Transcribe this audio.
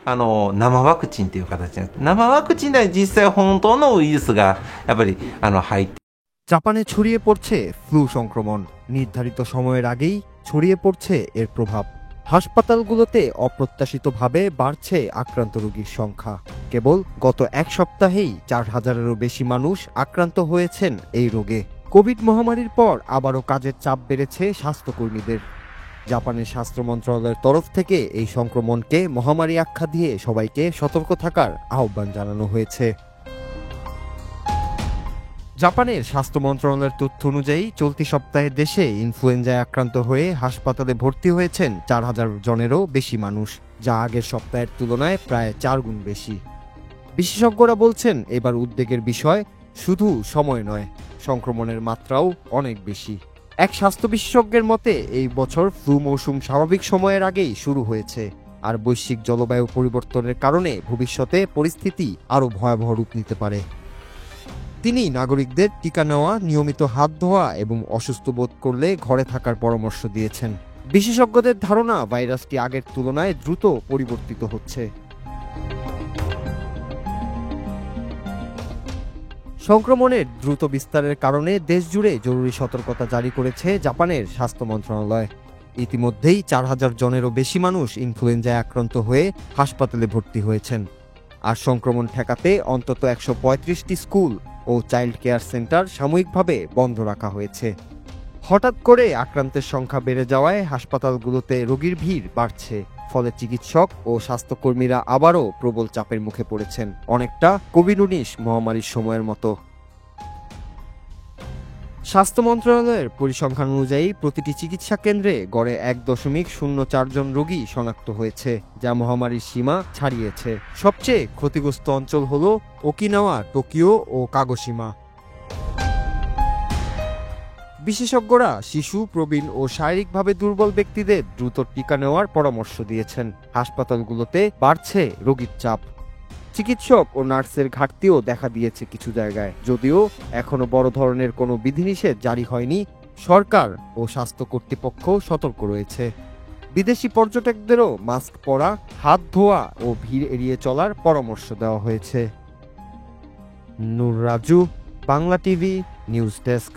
生ワクチンという形で、生ワクチンでは実際本当のウイルスがやっぱり入って。 জাপানে ছড়িয়ে পড়ছে ফ্লু সংক্রমণ। নির্ধারিত সময়ের আগেই ছড়িয়ে পড়ছে এর প্রভাব। হাসপাতালগুলোতে অপ্রত্যাশিতভাবে বাড়ছে আক্রান্ত রোগীর সংখ্যা। কেবল গত এক সপ্তাহেই 4,000-এরও বেশি মানুষ আক্রান্ত হয়েছেন এই রোগে। কোভিড মহামারীর পর আবারও কাজের চাপ বেড়েছে স্বাস্থ্যকর্মীদের। জাপানের স্বাস্থ্য মন্ত্রণালয়ের তরফ থেকে এই সংক্রমণকে মহামারী আখ্যা দিয়ে সবাইকে সতর্ক থাকার আহ্বান জানানো হয়েছে। জাপানের স্বাস্থ্য মন্ত্রণালয়ের তথ্য অনুযায়ী চলতি সপ্তাহে দেশে ইনফ্লুয়েঞ্জায় আক্রান্ত হয়ে হাসপাতালে ভর্তি হয়েছেন 4,000 জনেরও বেশি মানুষ, যা আগের সপ্তাহের তুলনায় প্রায় 4 গুণ বেশি। বিশেষজ্ঞরা বলছেন এবার উদ্বেগের বিষয় শুধু সময় নয়, সংক্রমণের মাত্রাও অনেক বেশি। এক স্বাস্থ্য বিশেষজ্ঞের মতে এই বছর ফ্লু মৌসুম স্বাভাবিক সময়ের আগেই শুরু হয়েছে, আর বৈশ্বিক জলবায়ু পরিবর্তনের কারণে ভবিষ্যতে পরিস্থিতি আরও ভয়াবহ রূপ নিতে পারে। তিনি নাগরিকদের টিকা নেওয়া, নিয়মিত হাত ধোয়া এবং অসুস্থ বোধ করলে ঘরে থাকার পরামর্শ দিয়েছেন। বিশেষজ্ঞদের ধারণা ভাইরাসটি আগের তুলনায় দ্রুত পরিবর্তিত হচ্ছে। সংক্রমণের দ্রুত বিস্তারের কারণে দেশজুড়ে জরুরি সতর্কতা জারি করেছে জাপানের স্বাস্থ্য মন্ত্রণালয়। ইতিমধ্যেই 4,000 জনেরও বেশি মানুষ ইনফ্লুয়েঞ্জায় আক্রান্ত হয়ে হাসপাতালে ভর্তি হয়েছেন। আর সংক্রমণ ঠেকাতে অন্তত 135টি স্কুল ও চাইল্ড কেয়ার সেন্টার সাময়িকভাবে বন্ধ রাখা হয়েছে। হঠাৎ করে আক্রান্তের সংখ্যা বেড়ে যাওয়ায় হাসপাতালগুলোতে রোগীর ভিড় বাড়ছে, ফলে চিকিৎসক ও স্বাস্থ্যকর্মীরা আবারও প্রবল চাপের মুখে পড়েছেন, অনেকটা কোভিড-19 মহামারীর সময়ের মতো। স্বাস্থ্য মন্ত্রণালয়ের পরিসংখ্যান অনুযায়ী প্রতিটি চিকিৎসা কেন্দ্রে গড়ে 1.04 জন রোগী শনাক্ত হয়েছে, যা মহামারীর সীমা ছাড়িয়েছে। সবচেয়ে ক্ষতিগ্রস্ত অঞ্চল হল ওকিনাওয়া, টোকিও ও কাগোশিমা। বিশেষজ্ঞরা শিশু, প্রবীণ ও শারীরিকভাবে দুর্বল ব্যক্তিদের দ্রুত টিকা নেওয়ার পরামর্শ দিয়েছেন। হাসপাতালগুলোতে বাড়ছে রোগীর চাপ। চিকিৎসক ও নার্সের ঘাটতিও দেখা দিয়েছে কিছু জায়গায়। যদিও এখনো বড় ধরনের কোনো বিধিনিষেধ জারি হয়নি, সরকার ও স্বাস্থ্য কর্তৃপক্ষ সতর্ক রয়েছে। বিদেশি পর্যটকদেরও মাস্ক পরা, হাত ধোয়া ও ভিড় এড়িয়ে চলার পরামর্শ দেওয়া হয়েছে। Noor Raju, Bangla TV news desk.